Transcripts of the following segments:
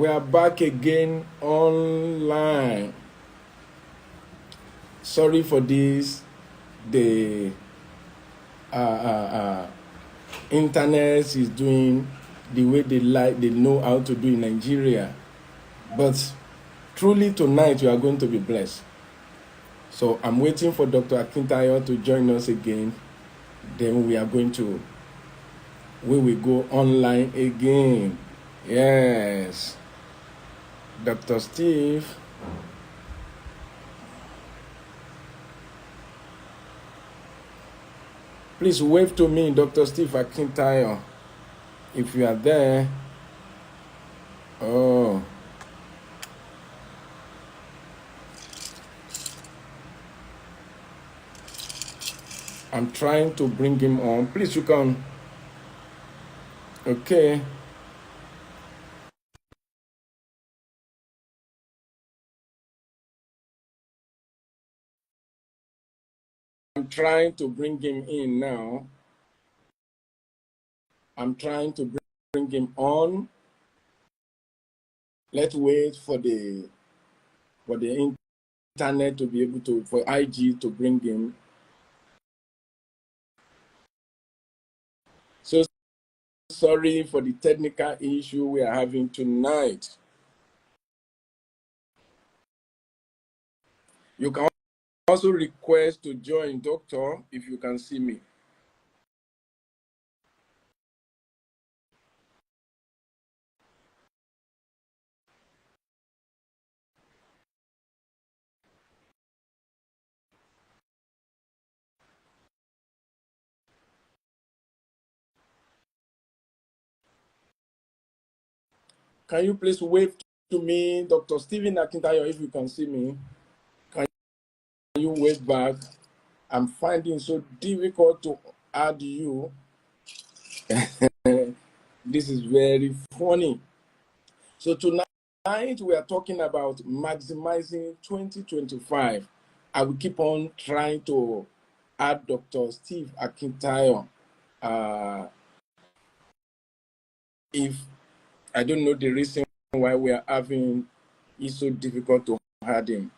We are back again online. Sorry for this. The internet is doing the way they know how to do in Nigeria. But truly tonight you are going to be blessed. So I'm waiting for Dr. Akintayo to join us again. Then we will go online again. Yes. Dr. Steve. Please wave to me, Dr. Steve Akintayo, if you are there. Oh. I'm trying to bring him on. Please, you can. Okay. I'm trying to bring him in now. I'm trying to bring him on. Let's wait for the internet to be able to, for IG to bring him. So sorry for the technical issue we are having tonight. You can also request to join, Doctor, if you can see me. Can you please wave to me, Dr. Stephen Akintayo, if you can see me? Can you wave back? I'm finding it so difficult to add you. This is very funny. So tonight we are talking about maximizing 2025. I will keep on trying to add Dr. Steve Akintayo. If I don't know the reason why we are having it's so difficult to add him.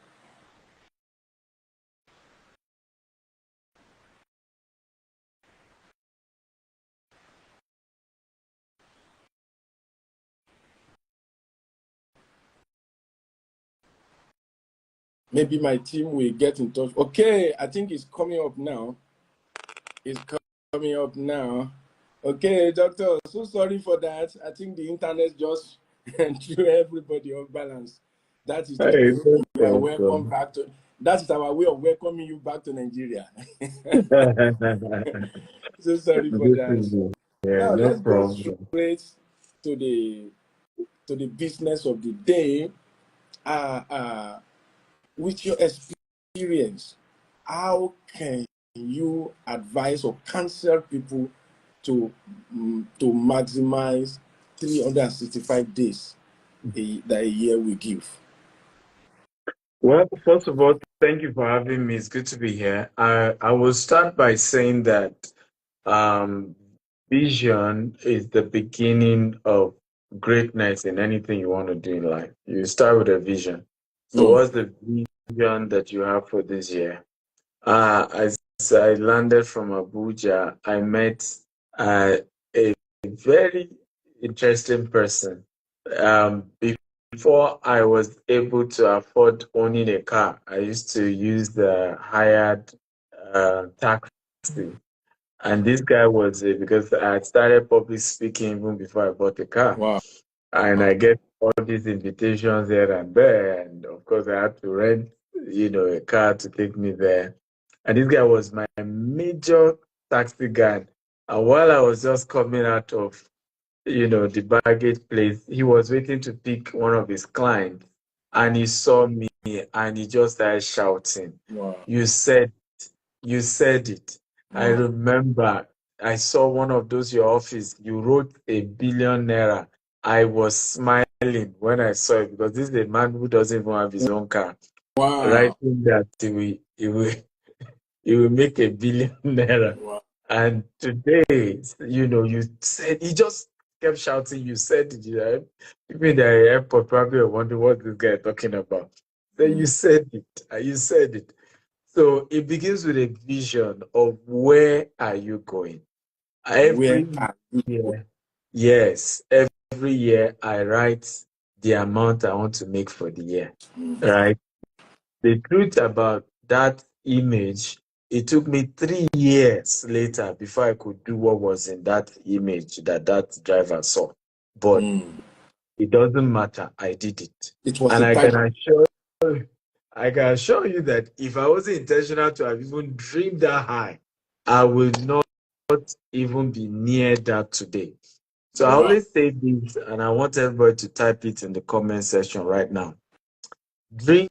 Maybe my team will get in touch. Okay, I think it's coming up now. It's coming up now. Okay, doctor, so sorry for that. I think the internet just threw everybody off balance. That is Hey, you are welcome back to. That is our way of welcoming you back to Nigeria. So sorry for that. Yeah, Now no let's go problem. straight to the business of the day. With your experience, how can you advise or counsel people to maximize 365 days that a year will give? Well, first of all, thank you for having me. It's good to be here. I will start by saying that um, vision is the beginning of greatness in anything you want to do in life. You start with a vision. So, what's the vision that you have for this year? As I landed from Abuja, I met a very interesting person. Before I was able to afford owning a car, I used to use the hired taxi. And this guy was because I had started public speaking even before I bought a car. Wow. And I get all these invitations here and there. And of course, I had to rent, a car to take me there. And this guy was my major taxi guy. And while I was just coming out of, the baggage place, he was waiting to pick one of his clients. And he saw me and he just started shouting, Wow. You said it. Wow. I remember I saw one of those your office. You wrote ₦1 billion. I was smiling when I saw it because this is a man who doesn't even have his own car. Wow. Writing that he will make ₦1 billion. Wow. And today, you said he just kept shouting, you said it, people in the airport probably were wondering what this guy is talking about. Then you said it, you said it. So it begins with a vision of where are you going. Where Every are you going? year, yes, every year I write the amount I want to make for the year, right? The truth about that image, it took me 3 years later before I could do what was in that image that driver saw. But it doesn't matter. I did it. It was And a target. I can assure you that if I wasn't intentional to have even dreamed that high, I would not even be near that today. So I Wow. always say this, and I want everybody to type it in the comment section right now. Dream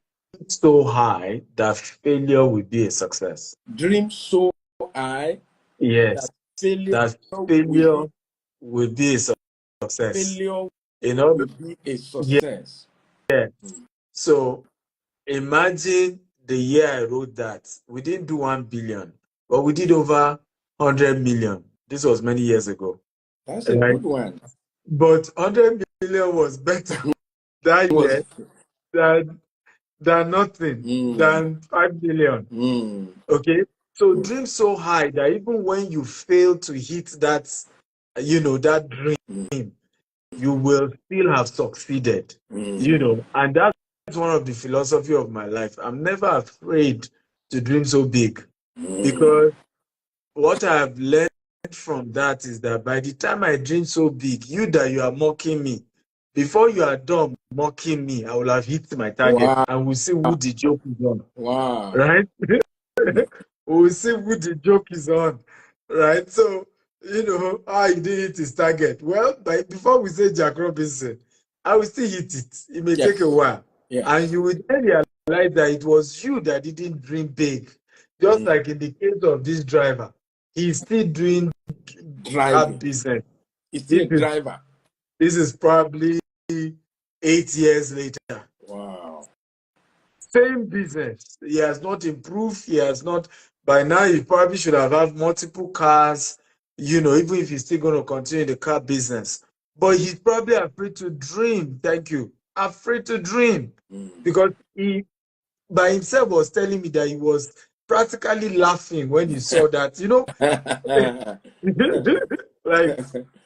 so high that failure will be a success. Dream so high Yes, that failure that will failure be will be a success. failure In order, will be a yeah. success. So imagine the year I wrote that. We didn't do 1 billion, but we did over 100 million. This was many years ago. That's a Right? good one. But 100 million was better that It was. year than nothing, than 5 billion. Okay? So dream so high that even when you fail to hit that, that dream, you will still have succeeded. And that's one of the philosophy of my life. I'm never afraid to dream so big, because what I have learned from that is that by the time I dream so big, you are mocking me, before you are done mocking me, I will have hit my target, Wow. and we'll see who the joke is on. Wow. Right? We'll see who the joke is on. Right? So, how he did hit his target. Well, before we say Jack Robinson, I will still hit it. It may take a Yes. while. Yes. And you will then realize that it was you that didn't dream big. Just like in the case of this driver, he's still doing that Driving. business. He's still a driver. This is probably 8 years later. Wow. Same business. He has not improved. He has not. By now, he probably should have had multiple cars, even if he's still going to continue the car business. But he's probably afraid to dream. Thank you. Afraid to dream. Because he, by himself, was telling me that he was practically laughing when he saw that, like,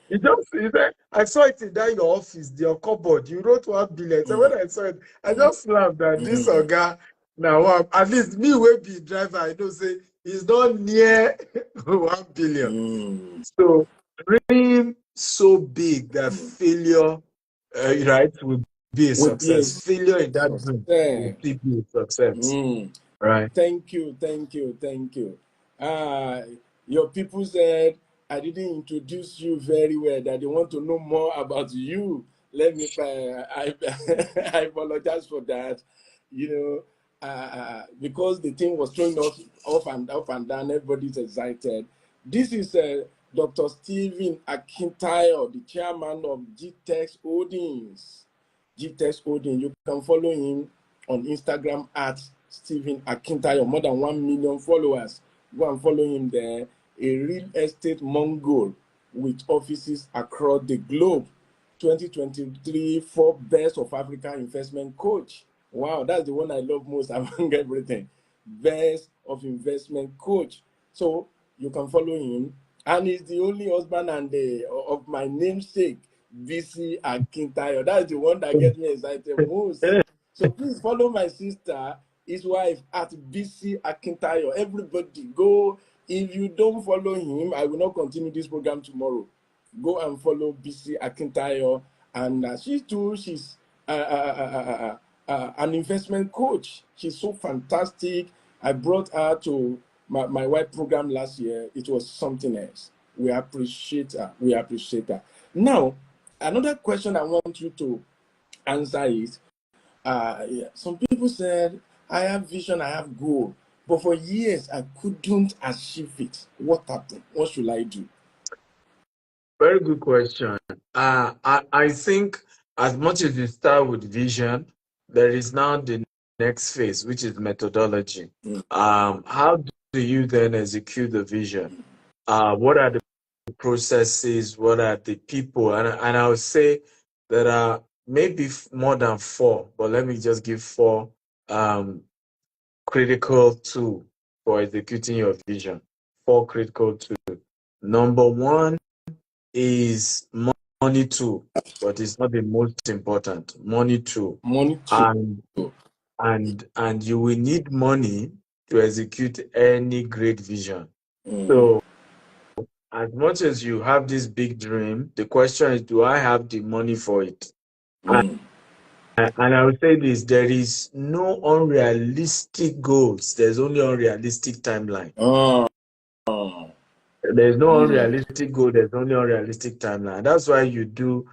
he said, I saw it in that your office, your cupboard. You wrote 1 billion. So when I saw it, I just laughed that this guy now, at least me will be driver. I know say he's not near 1 billion. So dream so big that failure, right, will be a Will be a success. Failure in that dream will success. still be a success. Right. Thank you. Your people said I didn't introduce you very well, that they want to know more about you. Let me, I apologize for that. Because the thing was throwing us off and down, everybody's excited. This is Dr. Stephen Akintayo, the chairman of GTEX Holdings. GTEX Holdings. You can follow him on Instagram at Stephen Akintayo, more than 1 million followers. Go and follow him there. A real estate Mongol with offices across the globe. 2023 Forbes Best of Africa Investment Coach. Wow, that's the one I love most among everything. Best of Investment Coach. So you can follow him. And he's the only husband of my namesake, Bisi Akintayo. That's the one that gets me excited most. So please follow my sister, his wife, at Bisi Akintayo. Everybody go. If you don't follow him, I will not continue this program tomorrow. Go and follow Bisi Akintayo. And she's an investment coach. She's so fantastic. I brought her to my wife program last year. It was something else. We appreciate her. Now, another question I want you to answer is, some people said, I have vision, I have goal, but for years I couldn't achieve it. What happened? What should I do? Very good question. I think as much as you start with vision, there is now the next phase, which is methodology. How do you then execute the vision? What are the processes, what are the people, and I would say there are maybe more than four, but let me just give four critical tools for executing your vision. Four critical tools. Number one is money tool, but it's not the most important. Money tool, Money too. and you will need money to execute any great vision. So as much as you have this big dream, the question is, do I have the money for it? And I would say this, there is no unrealistic goals. There's only unrealistic timeline. There's no unrealistic goal. There's only unrealistic timeline. That's why you do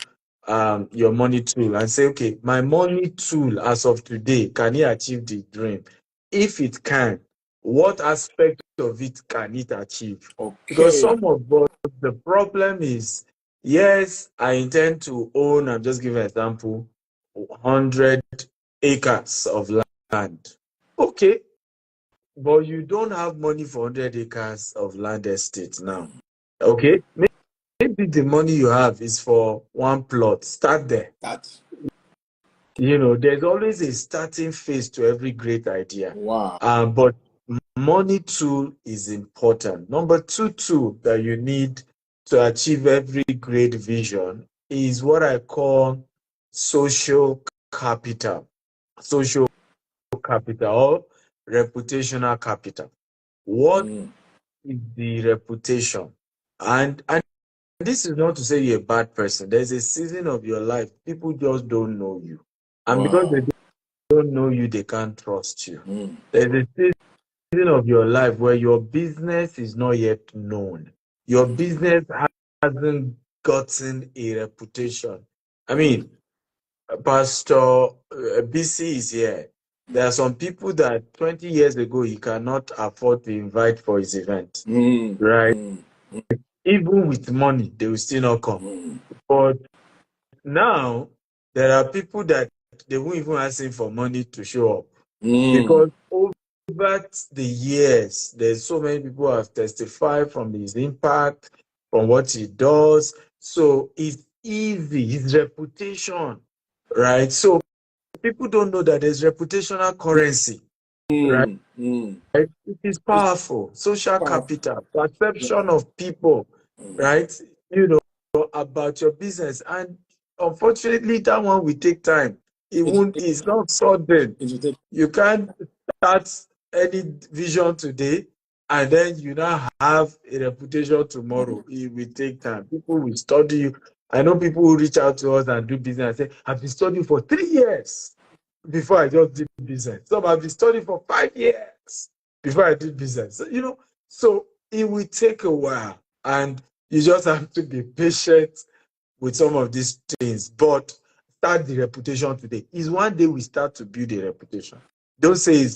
your money tool and say, okay, my money tool as of today, can it achieve the dream? If it can, what aspect of it can it achieve? Okay. Because some of us, the problem is, yes, I intend to own, I'm just giving an example, 100 acres of land. Okay, but you don't have money for 100 acres of land estate now. Okay, maybe the money you have is for one plot. Start there. There's always a starting phase to every great idea. Wow. But money tool is important. Number two tool that you need to achieve every great vision is what I call social capital. Social capital or reputational capital. What is the reputation? And this is not to say you're a bad person. There's a season of your life, people just don't know you. And because they don't know you, they can't trust you. There's a season of your life where your business is not yet known. Your business hasn't gotten a reputation. I mean, Pastor Bisi is here. There are some people that 20 years ago he cannot afford to invite for his event, right? Even with money, they will still not come. But now there are people that they won't even ask him for money to show up because over the years, there's so many people who have testified from his impact, from what he does. So it's easy, his reputation, right? So people don't know that there's reputational currency, right? It is powerful. Social capital, perception of people, right? About your business. And unfortunately, that one will take time. It's not sudden. You can't start any vision today and then you now have a reputation tomorrow. It will take time. People will study you. I know people who reach out to us and do business and say, I've been studying for 3 years before I just did business. Some have been studying for 5 years before I did business. So it will take a while and you just have to be patient with some of these things, but start the reputation today. Is one day we start to build a reputation. Don't say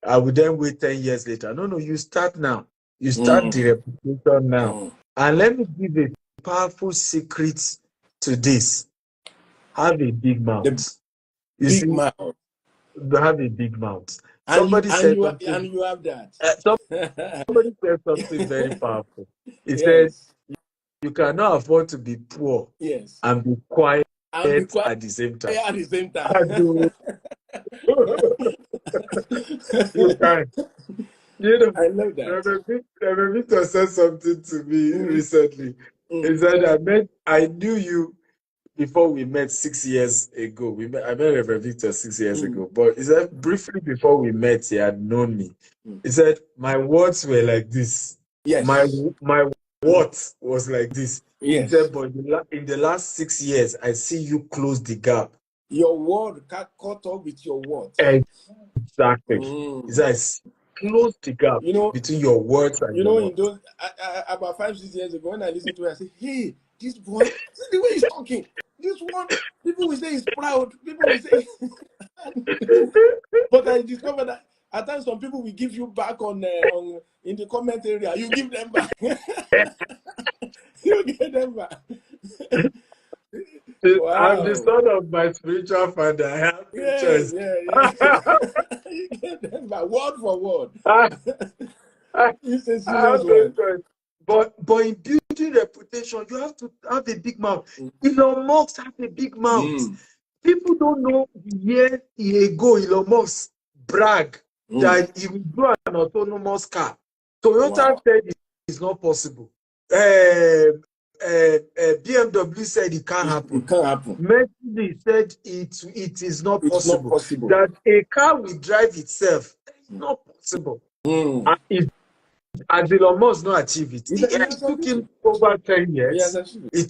I will then wait 10 years later. No, you start now. You start the reputation now. And let me give a powerful secret to this. Have a big mouth. Mouth. Have a big mouth. And Somebody said something. And you have that. Somebody said something very powerful. He said, you cannot afford to be poor and be quiet at the same time. At the same time. You can. I love that. Reverend Victor said something to me recently. He said, I knew you before we met 6 years ago. I met Reverend Victor 6 years ago. But he said, briefly before we met, he had known me. He said, my words were like this. Yes. My what was like this. Yes. He said, but in the last 6 years, I see you close the gap. Your word caught up with your words. Exactly. He said, close the gap between your words and your words. In those about 5-6 years ago, when I listened to it, I said, hey, this boy, see the way he's talking. This one, people will say he's proud. People will say, but I discovered that at times some people will give you back on in the comment area. You give them back. You get them back. Wow. I'm the son of my spiritual father. I have pictures. You get them back word for word. But in reputation, you have to have a big mouth. Elon Musk has a big mouth. People don't know the year ago Elon Musk brag that he will do an autonomous car. Toyota said it's not possible. BMW said it can't happen. It can't happen. Mercedes said it is not It's possible. not possible. That a car will drive itself. It's not possible. As Elon Musk not achieve it. It took him over 10 years. It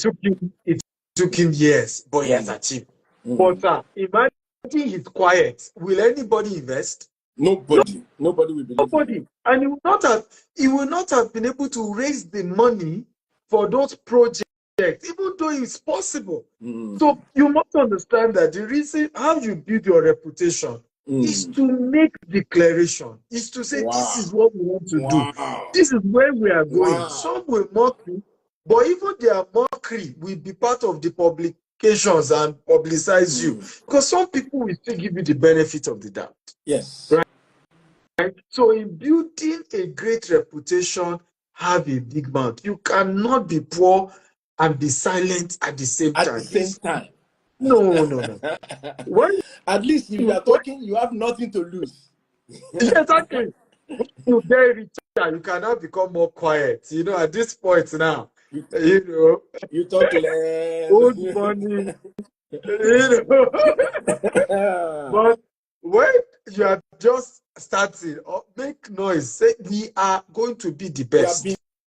took him years, but he has achieved. But imagine he's quiet. Will anybody invest? Nobody will believe. Nobody. And he will not have been able to raise the money for those projects, even though it's possible. So you must understand that the reason how you build your reputation is to make declaration, is to say this is what we want to do. This is where we are going. Some will mock you, but even their mockery will be part of the publications and publicize you. Because some people will still give you the benefit of the doubt. Yes. Right? So in building a great reputation, have a big mouth. You cannot be poor and be silent at the same time. At the same time. No. At least if you are talking, you have nothing to lose. Exactly. You get richer, you cannot become more quiet. At this point now, you talk less. Old money. But when you are just starting, make noise. Say we are going to be the best.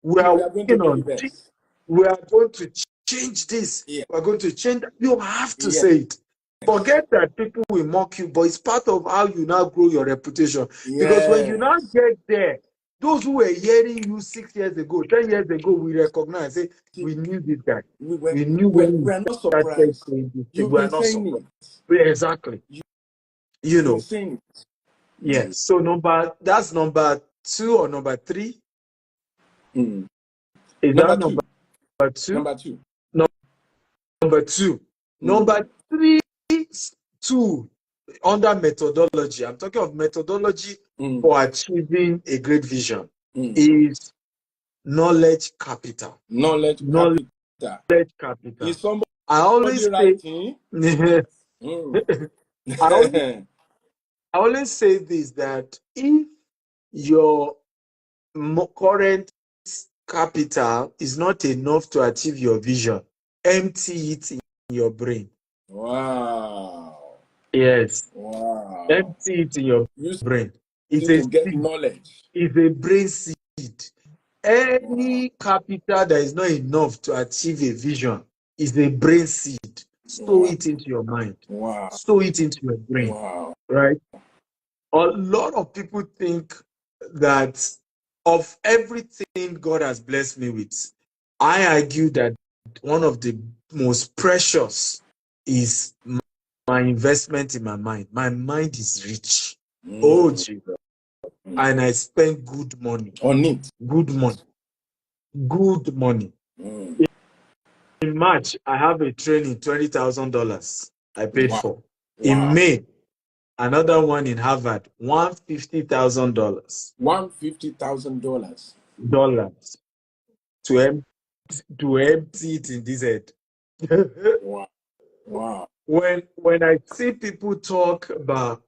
We are working on this. We are going to change this. We are going to change that. You have to say it. Forget that people will mock you, but it's part of how you now grow your reputation. Because when you now get there, those who were hearing you 6 years ago, 10 years ago, we recognize, say, we knew this guy. We knew when we are not surprised. We are not surprised. Exactly. Yes. So that's number 2 or number 3? Is number that two. Number 2? Number 2. Number 2. Number 3, 2, under methodology. I'm talking of methodology for achieving a great vision is knowledge capital. Knowledge capital. Is somebody I always say, I always say this, that if your current capital is not enough to achieve your vision, empty it in your brain. Wow. Yes. Wow. Empty it in your brain. It's to get knowledge. It's a brain seed. Any capital that is not enough to achieve a vision is a brain seed. Sow it into your mind. Sow it into your brain. Right? A lot of people think that of everything God has blessed me with, I argue that one of the most precious is my investment in my mind. My mind is rich. Oh, Jesus. And I spend good money on it. Good money. In March, I have a training, $20,000 I paid for. In May, another one in Harvard, $150,000. $150,000 to empty it in this head. Wow. When I see people talk about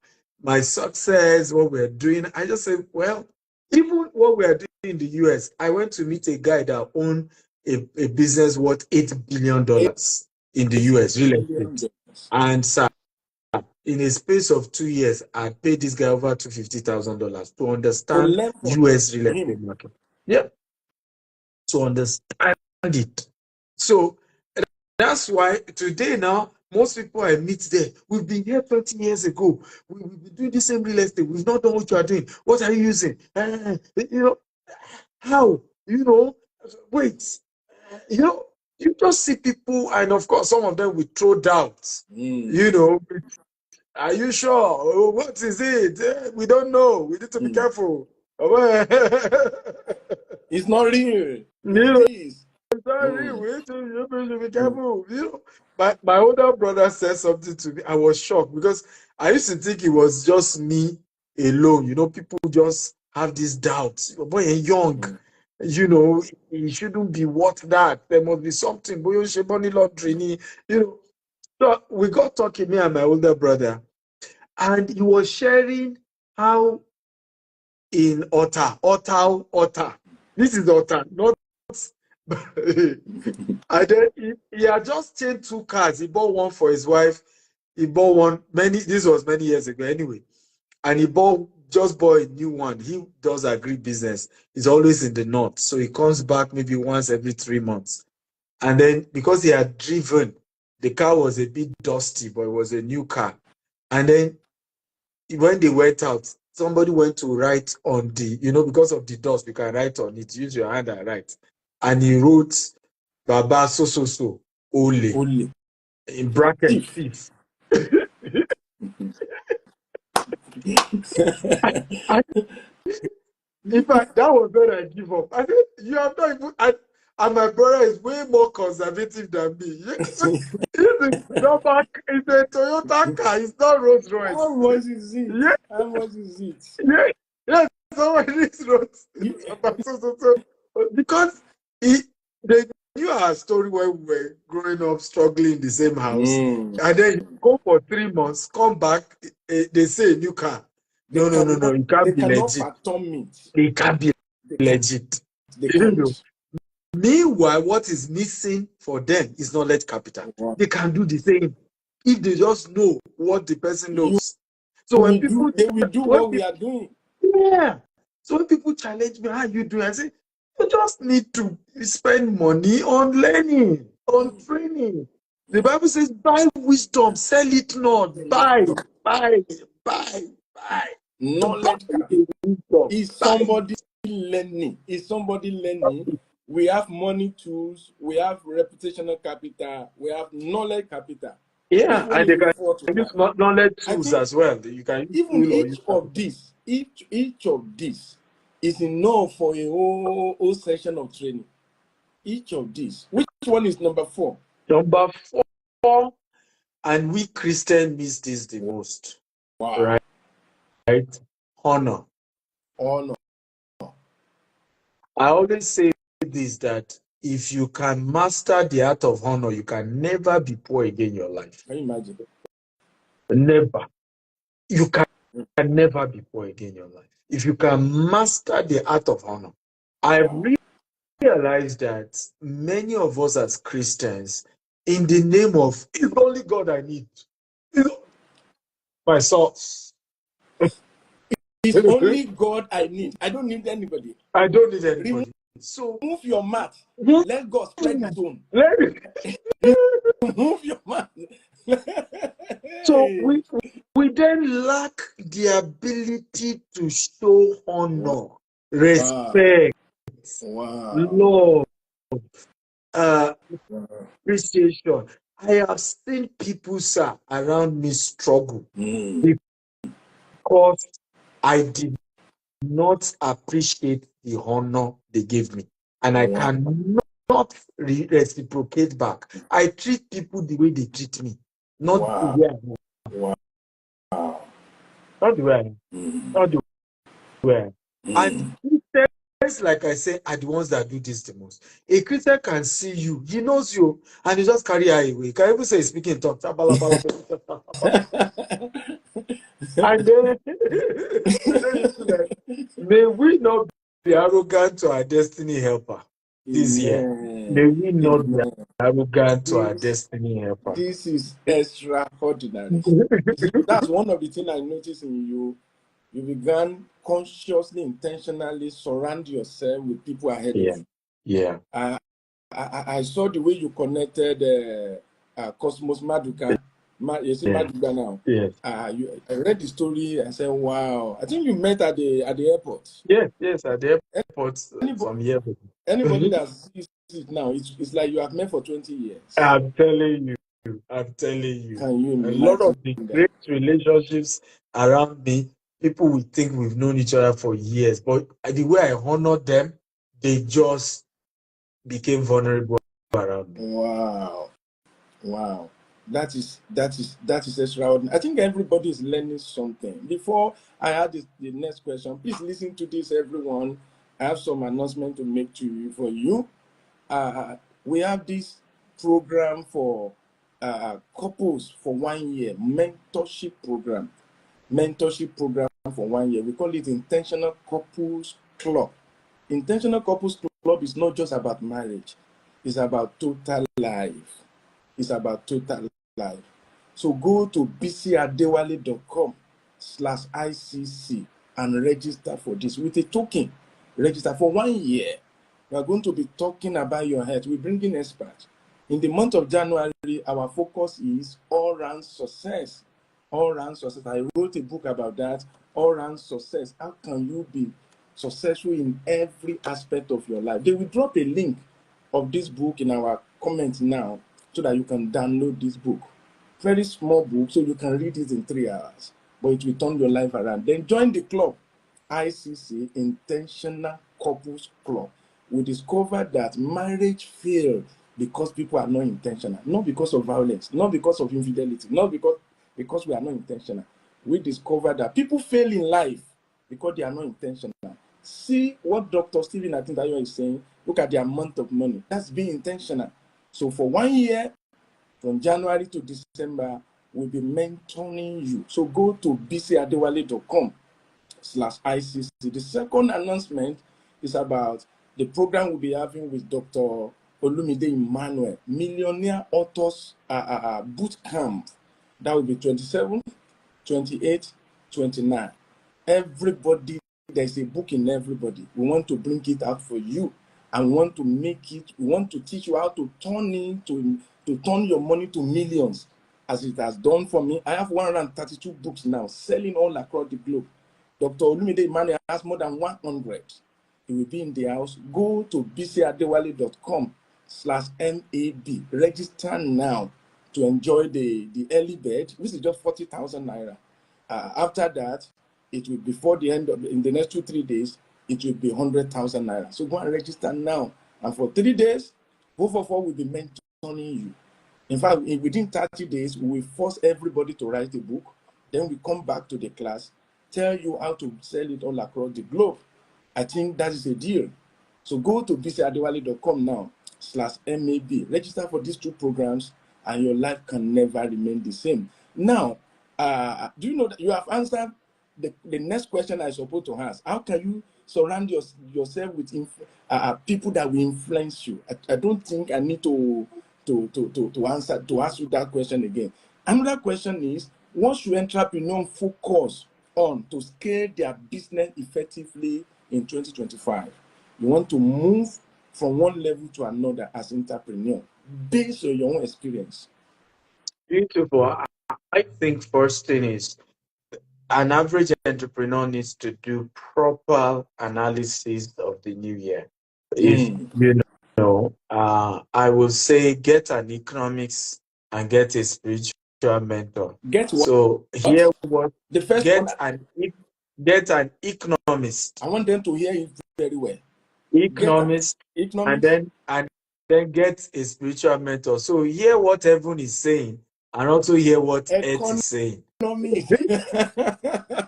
my success, what we're doing, I just say, well, even what we're doing in the US, I went to meet a guy that owned a business worth $8 billion in the US, real estate. And sir, in a space of 2 years, I paid this guy over $250,000 to understand US real estate market. Yeah. To understand it. So that's why today now, most people I meet there, we've been here 20 years ago. We've been doing the same real estate. We've not done what you are doing. What are you using? How? Wait. You just see people, and of course, some of them will throw doubts. Are you sure? Oh, what is it? We don't know. We need to be careful. It's not real. It's not real. We need to be careful. My older brother said something to me. I was shocked because I used to think it was just me alone. People just have these doubts. Boy, you're young. you know, it shouldn't be worth that. There must be something. Boy, money laundering, you know. So we got talking, me and my older brother, and he was sharing how in Otta. This is Otta, not. And then he had just changed 2 cars. He bought one for his wife. He bought one this was many years ago anyway. And he just bought a new one. He does agri business. He's always in the north. So he comes back maybe once every 3 months. And then because he had driven, the car was a bit dusty, but it was a new car. And then when they went out, somebody went to write on the, because of the dust, you can write on it. Use your hand and write. And he wrote Baba so Ole. Only. In bracket thief. In fact, that was when I give up. I said, you have not even, and my brother is way more conservative than me. It's a Toyota car, it's not Rolls Royce. How much is it? Yeah. How much is it? Yeah, somebody wrote because they knew our story when we were growing up, struggling in the same house. And then you go for 3 months, come back, they say a new car. No, you can't be legit. It can't be legit. They can't. Meanwhile, what is missing for them is knowledge capital. Wow. They can do the same if they just know what the person knows. So when people they will do what we are doing. Yeah. So when people challenge me, how you doing? I say, you just need to spend money on learning, on training. The Bible says, buy wisdom, sell it not. Buy. Knowledge capital. Is somebody learning? We have money tools, we have reputational capital, we have knowledge capital. Yeah, and they can use knowledge tools as well. You can use even each of these is enough for a whole session of training. Each of these. Which one is number 4? Number 4, and we Christians miss this the most. Wow. Right? Honor. I always say this, that if you can master the art of honor, you can never be poor again in your life. Can you imagine? Never. You can never be poor again in your life. If you can master the art of honor. I realized that many of us as Christians, in the name of, it's only God I need. My source. It's only God I need. I don't need anybody. I don't need anybody. So move your mat. Let God spread his own. Move your mat. So we then lack the ability to show honor, respect, love, appreciation. I have seen people, sir, around me struggle because I did not appreciate the honor they gave me, and I cannot reciprocate back. I treat people the way they treat me, not the way I am. Not the way I am. Not the way I am. And Christians, like I say, are the ones that do this the most. A Christian can see you, he knows you, and he just carry her away. Can even say speaking in tongues. And then may we not be arrogant to our destiny helper this year. May we not be arrogant to our destiny helper. This is extraordinary. That's one of the things I noticed in you. You began consciously, intentionally surround yourself with people ahead of you. Yeah. I saw the way you connected Cosmos Maduka. You see Maduka now. Yes. I read the story. I said, "Wow!" I think you met at the airport. Yes, at the airport some years ago. Anybody that sees it now, it's like you have met for 20 years. I'm telling you. Can you imagine? A lot of the great relationships around me, people will think we've known each other for years, but the way I honor them, they just became vulnerable around me. Wow. That is extraordinary. I think everybody is learning something. Before I add the next question, please listen to this, everyone. I have some announcement to make for you. We have this program for couples for 1 year, mentorship program for 1 year. We call it Intentional Couples Club. Intentional Couples Club is not just about marriage, it's about total life. It's about total life. So go to bisiadewale.com/ICC and register for this with a token. Register for 1 year. We are going to be talking about your health. We bring in experts. In the month of January, our focus is all-round success. All-round success. I wrote a book about that. All-round success. How can you be successful in every aspect of your life? They will drop a link of this book in our comments now so that you can download this book. Very small book, so you can read it in 3 hours, but it will turn your life around. Then join the club, ICC, Intentional Couples Club. We discovered that marriage fails because people are not intentional, not because of violence, not because of infidelity, not because we are not intentional. We discovered that people fail in life because they are not intentional. See what Dr. Stephen Akintayo is saying. Look at the amount of money. That's being intentional. So for 1 year, from January to December, we'll be mentoring you. So go to bisiadewale.com/ICC. The second announcement is about the program we'll be having with Dr. Olumide Emmanuel, Millionaire Authors Boot Camp. That will be 27, 28, 29. Everybody, there's a book in everybody. We want to bring it out for you and we want to teach you how to turn your money to millions, as it has done for me. I have 132 books now selling all across the globe. Dr. Olumide Emmanuel has more than 100. He will be in the house. Go to bisiadewale.com/MAB. Register now to enjoy the early bird, which is just 40,000 naira. After that, it will, before the end of in the next 2-3 days, it will be 100,000 naira. So go and register now. And for 3 days, both of us will be mentoring you. In fact, within 30 days, we will force everybody to write a book. Then we come back to the class, tell you how to sell it all across the globe. I think that is a deal. So go to bisiadewale.com now/MAB. Register for these 2 programs and your life can never remain the same. Now, do you know that you have answered the next question I supposed to ask? How can you surround yourself with people that will influence you? I don't think I need to ask you that question again. Another question is, what should entrepreneurs focus on to scale their business effectively in 2025? You want to move from one level to another as entrepreneur based on your own experience. Beautiful. I think first thing is an average entrepreneur needs to do proper analysis of the new year. If you know, I will say get an economics and get a spiritual mentor. Get what? So here what The first get one. Get an economist. I want them to hear it very well. Economist, Economics. and then get a spiritual mentor. So hear what heaven is saying and also hear what earth is saying. Economics.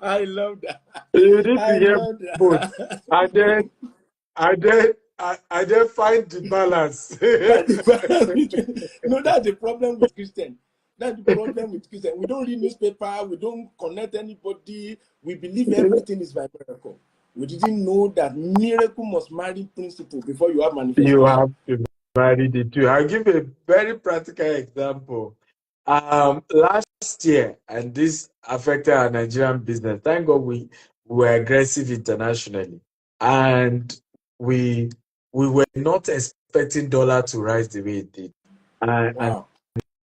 I love that. You need to I hear love both. that. And then find the balance. No, that's the problem with Christian. That's the problem with Christian. We don't read newspaper. We don't connect anybody. We believe everything is by miracle. We didn't know that miracle must marry principle before you have manifestation. You have to marry the two. I'll give a very practical example. Last year, and this affected our Nigerian business. Thank God we were aggressive internationally, and we were not expecting dollar to rise the way it did. Wow.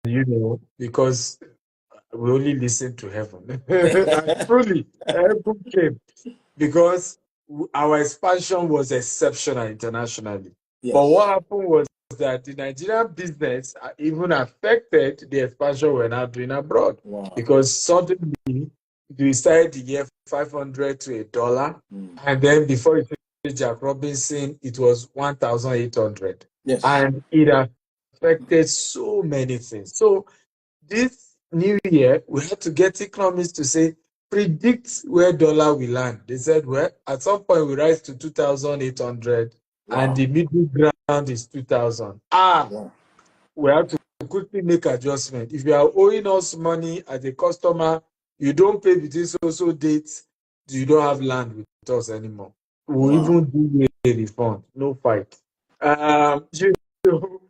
And because we only listened to heaven, and truly, heaven came because our expansion was exceptional internationally. Yes. But what happened was that the Nigerian business even affected the expansion we're now doing abroad. Wow. Because suddenly we started the year 500 to $1, and then before it reached Jack Robinson, it was 1,800. Yes. And it affected so many things. So this new year, we had to get economists to say, predict where dollar will land. They said, well, at some point we rise to 2,800 and Wow. the middle ground is 2,000. Ah, Wow. we have to quickly make adjustment. If you are owing us money as a customer, you don't pay between so dates, you don't have land with us anymore. We'll Wow. even do a refund. No fight. You know,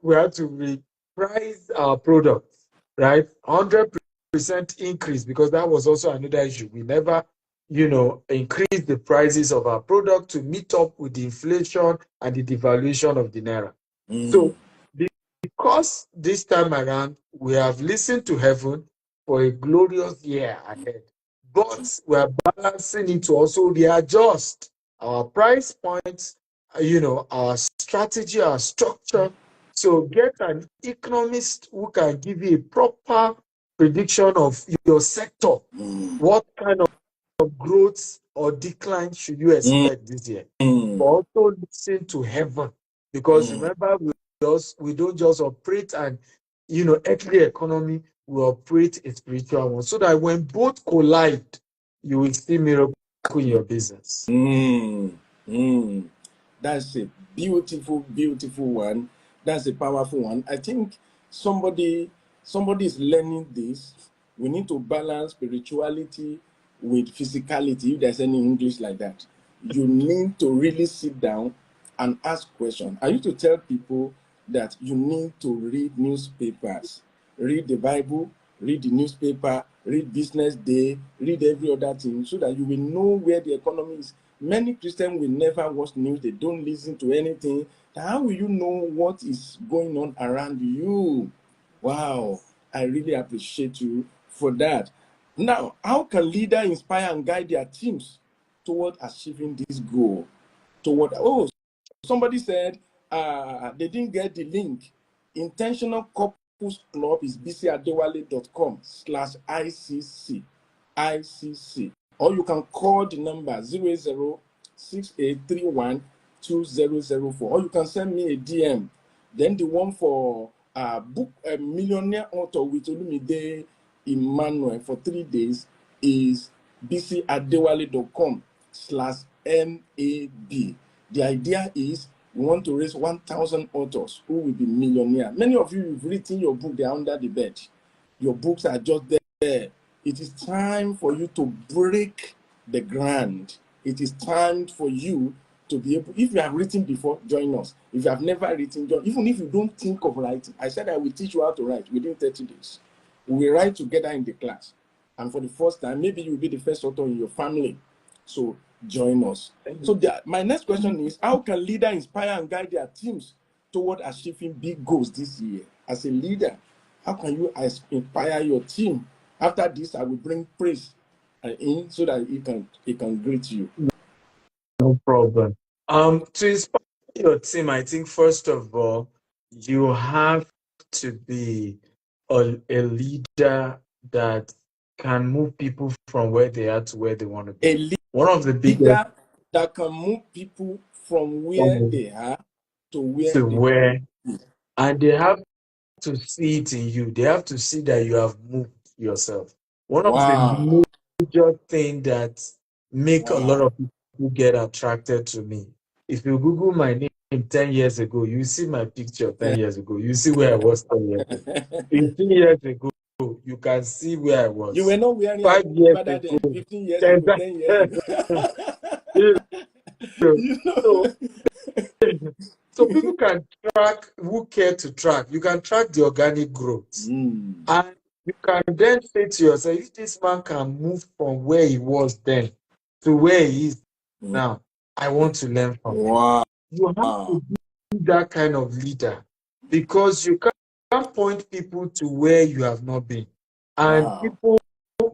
we have to reprice our products, right? 100% increase, because that was also another issue. We never, increase the prices of our product to meet up with the inflation and the devaluation of the naira. Mm. So because this time around we have listened to heaven for a glorious year ahead, but we are balancing it to also readjust our price points, our strategy, our structure. So get an economist who can give you a proper prediction of your sector. Mm. What kind of growth or decline should you Mm. expect this year? But Mm. also listen to heaven, because Mm. remember, we don't just operate an earthly economy, we operate a spiritual one, so that when both collide, you will see miracle in your business. Mm. Mm. That's a beautiful, beautiful one. That's a powerful one. I think somebody is learning this. We need to balance spirituality with physicality, if there's any English like that. You need to really sit down and ask questions. I used to tell people that you need to read newspapers, read the Bible, read the newspaper, read Business Day, read every other thing, so that you will know where the economy is. Many Christians will never watch news, they don't listen to anything. How will you know what is going on around you? Wow, I really appreciate you for that. Now, how can leaders inspire and guide their teams toward achieving this goal? Somebody said they didn't get the link. Intentional Couples Club is bcadewale.com/ICC. ICC. Or you can call the number 08068312004. Or you can send me a DM. Then the one for book a millionaire author with Olumide Emmanuel for 3 days is bcadewale.com/MAB. The idea is we want to raise 1,000 authors who will be millionaire. Many of you have written your book, they're under the bed. Your books are just there. It is time for you to break the ground. It is time for you to be able, if you have written before, join us. If you have never written, join. Even if you don't think of writing, I said I will teach you how to write within 30 days. We will write together in the class. And for the first time, maybe you will be the first author in your family. So join us. So my next question is, how can leaders inspire and guide their teams toward achieving big goals this year? As a leader, how can you inspire your team? After this, I will bring praise in so that he can greet you. No problem. To inspire your team, I think first of all, you have to be a leader that can move people from where they are to where they want to be. A One of the biggest leader that can move people from where they are to where to they where, be. and they have to see it in you. They have to see that you have moved yourself. One of the Wow. major things that make a lot Wow. of people get attracted to me. If you Google my name 10 years ago, you see my picture 10 years ago. You see where I was 10 years ago. 15 years ago, you can see where I You were was. not wearing a 5 years better ago, than 15 years ago, 10 10 years ago. you know. You know? So, so people can track who care to track. You can track the organic growth. Mm. And you can then say to yourself, if this man can move from where he was then to where he is now, I want to learn from him. Wow. You have to be that kind of leader, because you can't point people to where you have not been. And Wow. people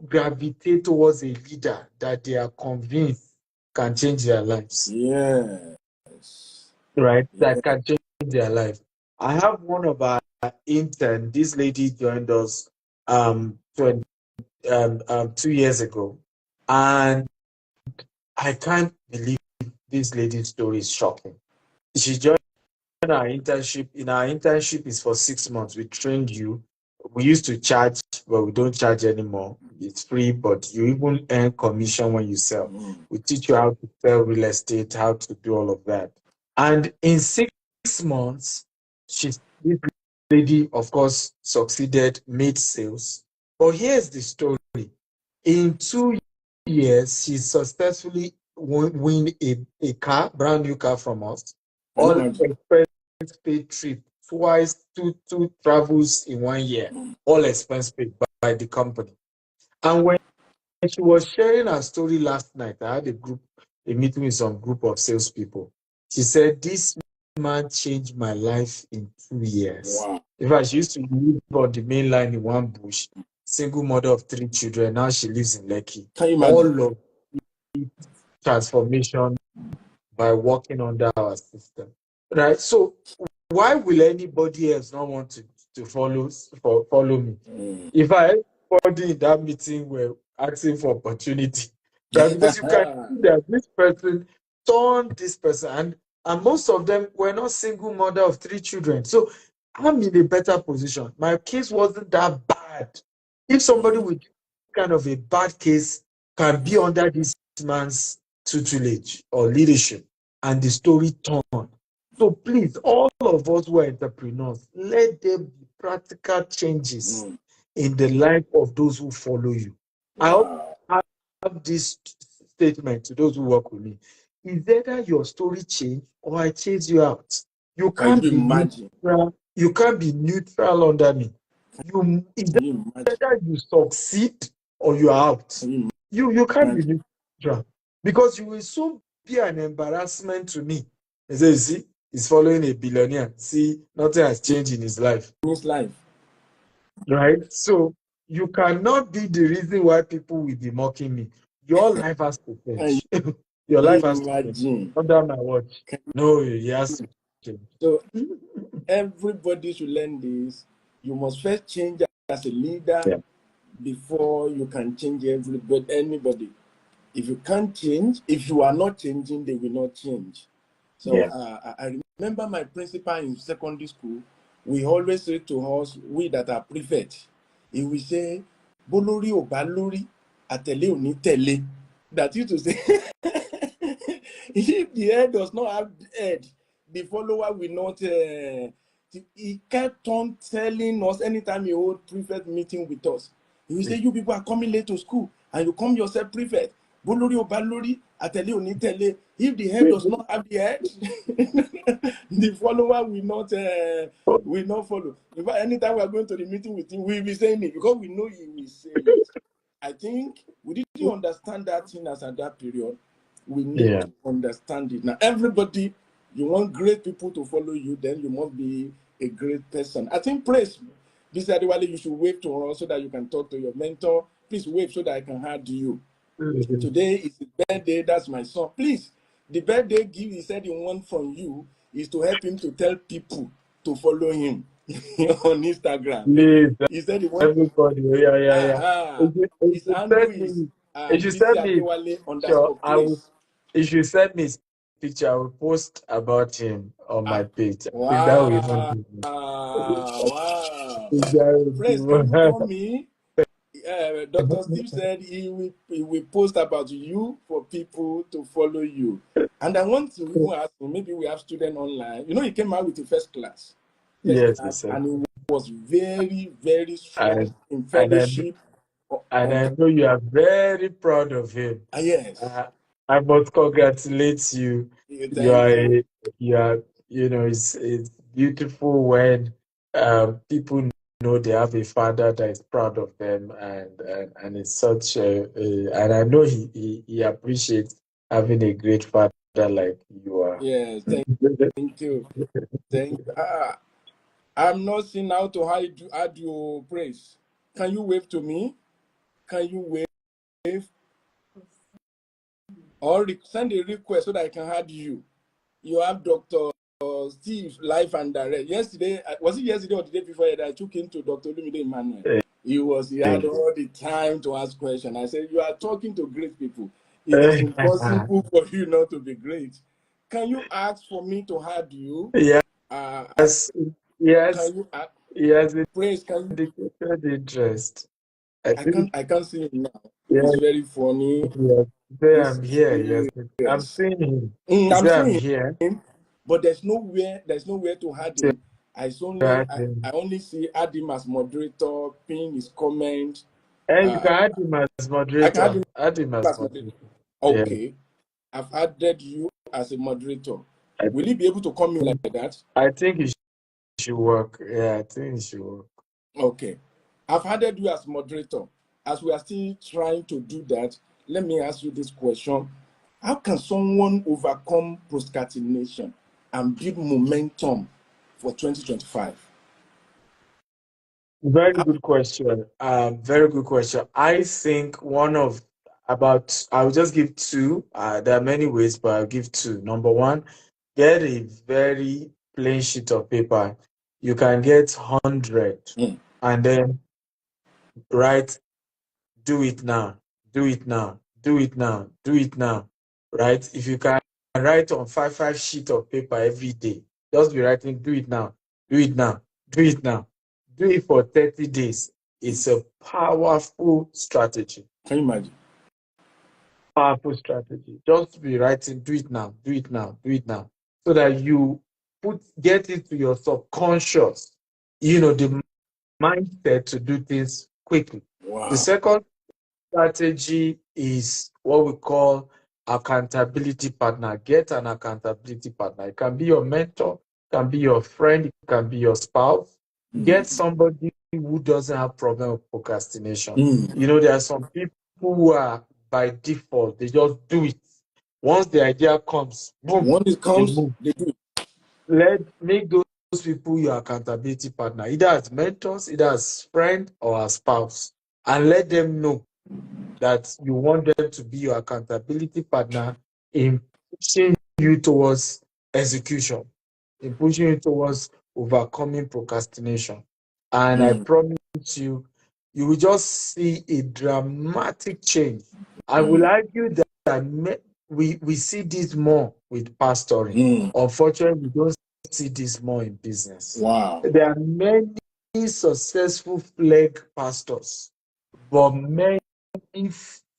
gravitate towards a leader that they are convinced can change their lives, Yes. right? Yeah. That can change their life. I have one of our intern. This lady joined us 2 years ago, and I can't believe this lady's story is shocking. She joined our internship. In our internship is for 6 months. We trained you. We used to charge, but we don't charge anymore. it's free, but you even earn commission when you sell. Mm. We teach you how to sell real estate, how to do all of that. And in 6 months, this lady, of course, succeeded, made sales. But here's the story. In 2 years, she successfully win a car, brand new car from us, Can you all imagine? expense paid trip, twice, two travels in 1 year, all expense paid by the company. And when she was sharing her story last night, I had a meeting with some group of salespeople. She said, "This man changed my life in 2 years." Wow. In fact, she used to live on the main line in one bush, single mother of 3 children. Now she lives in Lekki. Can you imagine? All of it transformation by working under our system. Right? So why will anybody else not want to follow me? Mm. If everybody in that meeting were asking for opportunity, right? Because you can see that this person turned this person, and most of them were not single mother of 3 children. So I'm in a better position. My case wasn't that bad. If somebody Mm. with kind of a bad case can be under this man's tutelage or leadership, and the story turned. So please, all of us who are entrepreneurs, let there be practical changes Mm. in the life of those who follow you. I also Wow. have this statement to those who work with me. Is either your story change or I chase you out. You Can can't you be imagine? neutral. You can't be neutral under me. It's Can you imagine? either you succeed or you are out. Can you You can't be imagine? neutral because you will soon be an embarrassment to me. They say, see, he's following a billionaire. See, nothing has changed in his life. In his life. Right? So you cannot be the reason why people will be mocking me. Your life has to Can change. Your you life has to change. imagine? Under my watch. Can No, it has to change. So everybody should learn this. You must first change as a leader Yeah. before you can change anybody. If you can't change, if you are not changing, they will not change. So Yeah. I remember my principal in secondary school. We always say to us, we that are prefect, he will say, "Bolori o balori, atele oni tele." That is to say, if the head does not have head, the follower will not. He kept on telling us anytime he hold prefect meeting with us. He will say, "You people are coming late to school, and you come yourself prefect. Bolori o balori, atele oni tele." If the head does not have the head, the follower will not follow. In fact, anytime we are going to the meeting with him, we will be saying it because we know he will say it. I think we didn't understand that thing as at that period. We need Yeah. to understand it. Now, everybody, you want great people to follow you, then you must be a great person. I think, praise, Bisi Adewale, you should wave to her so that you can talk to your mentor. Please wave so that I can hug you. Today is his birthday. That's my son. Please, the birthday gift he said he wants from you is to help him to tell people to follow him on Instagram. Please, He said he wants. everybody. Yeah. Uh-huh. If His you handle send is me, if you Bisi send me Adewale picture, underscore praise. if you send me his picture, I will post about him on my page. I think that will even Wow. do me. Wow. That will Praise, can you do call me? Dr. Steve said he will post about you for people to follow you. And I want to even ask him, maybe we have students online. You know, he came out with the Yes, he said. and he was very, very strong And in and I fellowship and on. I know you are very proud of him. Yes. Uh, I must congratulate you. You Thank are you. you are it's beautiful when people know they have a father that is proud of them, and it's such and I know he appreciates having a great father like you are. Yes, thank you. Thank you. I'm not seeing how to add your praise. Can you wave to me? Can you wave? Or send a request so that I can add you. You have Dr. Steve live and direct. Yesterday, was it yesterday or the day before that I took him to Dr. Lumide Emmanuel? He had all the time to ask questions. I said, you are talking to great people. It is impossible for you not to be great. Can you ask for me to add you? Uh, Yes, yes, can you add, he has praise? Can you indicated interest. I think, I can't see him now. He's yes, very funny. yes. Say He's I'm here. Yes, I'm serious. seeing him. He I'm say I'm seeing here. him, but there's nowhere to add Say him. add him. I only see add him as moderator, pin his comment. And you Uh, can add him as I can add moderator. him Add him as as moderator. moderator. Yeah. Okay, I've added you as a moderator. I Will you be able to come in think like that? I think it should work. Yeah, I think it should work. Okay. I've added you as moderator. As we are still trying to do that, let me ask you this question. How can someone overcome procrastination and build momentum for 2025? Very good question. Very good question. I think I'll just give two. There are many ways, but I'll give two. Number one, get a very plain sheet of paper. You can get 100 Mm. and then write, do it now, do it now, do it now, do it now. Right? If you can write on five sheet of paper every day, just be writing, do it now, do it now, do it now. Do it for 30 days. It's a powerful strategy. Can you imagine? Powerful strategy. Just be writing, do it now, do it now, do it now. So that you get it to your subconscious, the mindset to do things quickly. The Wow. second strategy is what we call accountability partner. Get an accountability partner. It can be your mentor, it can be your friend, it can be your spouse. Get Mm. somebody who doesn't have problem with procrastination. Mm. There are some people who are by default, they just do it. Once the idea comes, boom, When it they comes, move. they do it. Make those people your accountability partner, either as mentors, either as friend or as spouse, and let them know that you want them to be your accountability partner in pushing you towards execution, in pushing you towards overcoming procrastination. And I Mm. promise you, you will just see a dramatic change. I will Mm. argue that we see this more with pastoring. Mm. Unfortunately, we don't see this more in business. Wow. There are many successful flag pastors, but many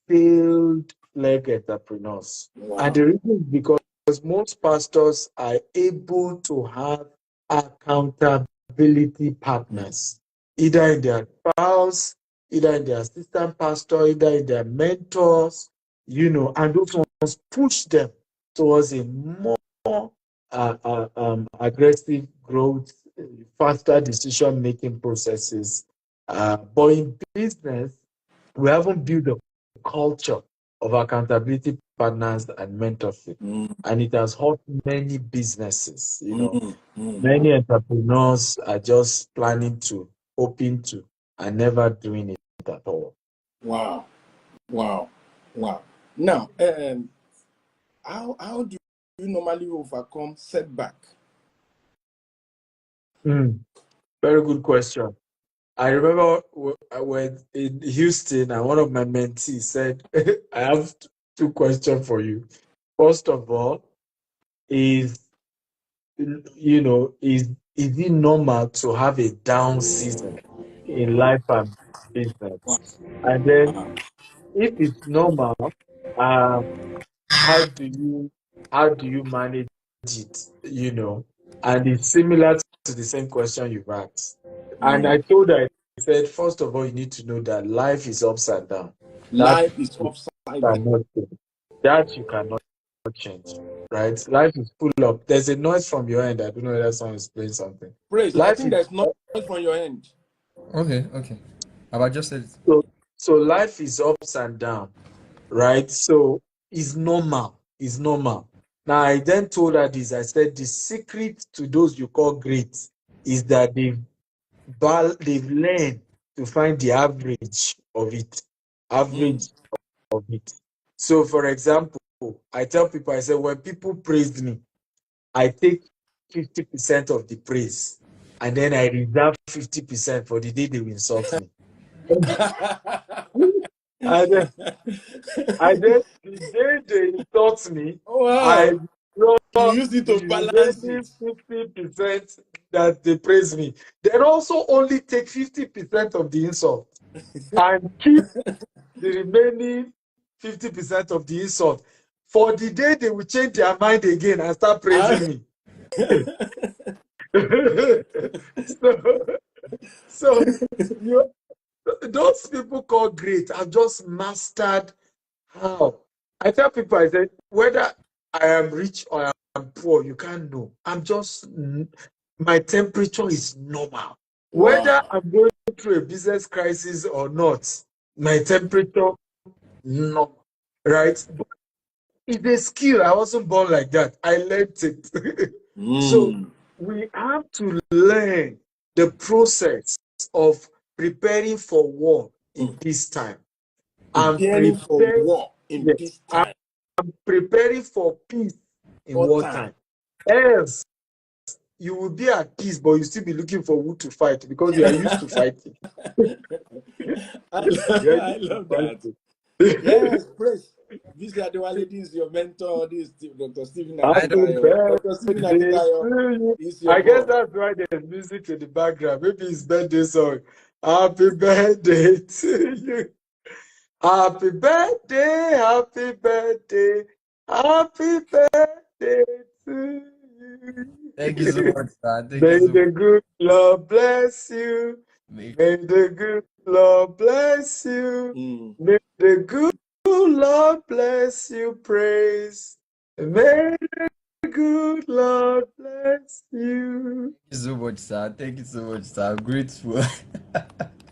failed flag entrepreneurs. And Wow. the reason is because most pastors are able to have accountability partners, either in their spouse, either in their assistant pastor, either in their mentors, and those ones push them towards a more aggressive growth, faster decision-making processes. But in business, we haven't built a culture of accountability partners and mentorship. Mm. And it has hurt many businesses. Mm. Mm. Many entrepreneurs are just planning to, hoping to, and never doing it at all. Wow. Wow. Wow. Now, how do you normally overcome setback? Very good question. I remember I went in Houston and one of my mentees said, I have two questions for you. First of all, is is it normal to have a down season in life and Wow. business? And then if it's normal, um, how do you manage it? And it's similar to the same question you've asked. And Mm. I told her, I said, first of all, you need to know that life is upside down. That Life is you upside down. cannot change. That you cannot change. Right? Life is full of. There's a noise from your end. I don't know whether someone is playing something. Praise. I Life think is there's noise from your end. Okay, okay. I've adjusted it. so so life is ups and down, right? So it's normal. It's normal. Now I then told her this. I said the secret to those you call great is that they've learned to find the average of it. Mm. Average of it. So for example, I tell people, I say, when people praise me, I take 50% of the praise and then I reserve 50% for the day they will insult me. And then the day they insult me, I Wow. You draw use it the to balance remaining it. 50% that they praise me. Then also only take 50% of the insult. and keep the remaining 50% of the insult for the day they will change their mind again and start praising me. so you, those people called great have just mastered how. I tell people, I said, whether I am rich or I am poor, you can't know. My temperature is normal. Whether Wow. I'm going through a business crisis or not, my temperature, normal, right? But it's a skill. I wasn't born like that. I learned it. So we have to learn the process of preparing for war in peacetime. I'm Preparing for preparing, war in yes, I'm peacetime. preparing for peace in Wartime. wartime. Else, you will be at peace, but you still be looking for who to fight because you are used to fighting. You are I used to love that. fighting. Yes, praise. Bisi Adewale, this is your mentor. This is Dr. Stephen I Happy don't Akintayo. birthday Dr. Stephen to Akintayo you. is your I guess boss. that's why there's music in the background. Maybe it's birthday song. Happy birthday to you. Happy birthday, happy birthday, happy birthday to thank you so you. much, sir. Thank May you so much. the good Lord bless you. Make May the good Lord bless you. Mm. May the good Lord bless you. Praise. May the good Lord bless you. you so much, sir. Thank you so much, sir. I'm grateful.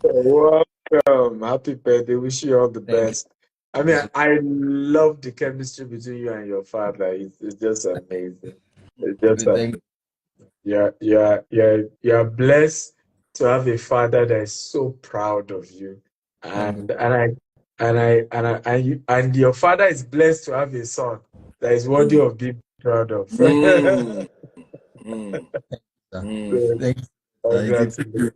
Welcome. Happy birthday. Wish you all the Thank you. best. I mean, I love the chemistry between you and your father. It's just amazing. It's just Thank amazing. You're blessed to have a father that is so proud of you. thank And your father is blessed to have a son that is worthy Mm. of being proud of. Mm. Mm. sir. Mm. So, Thank you, sir. It's a congratulations.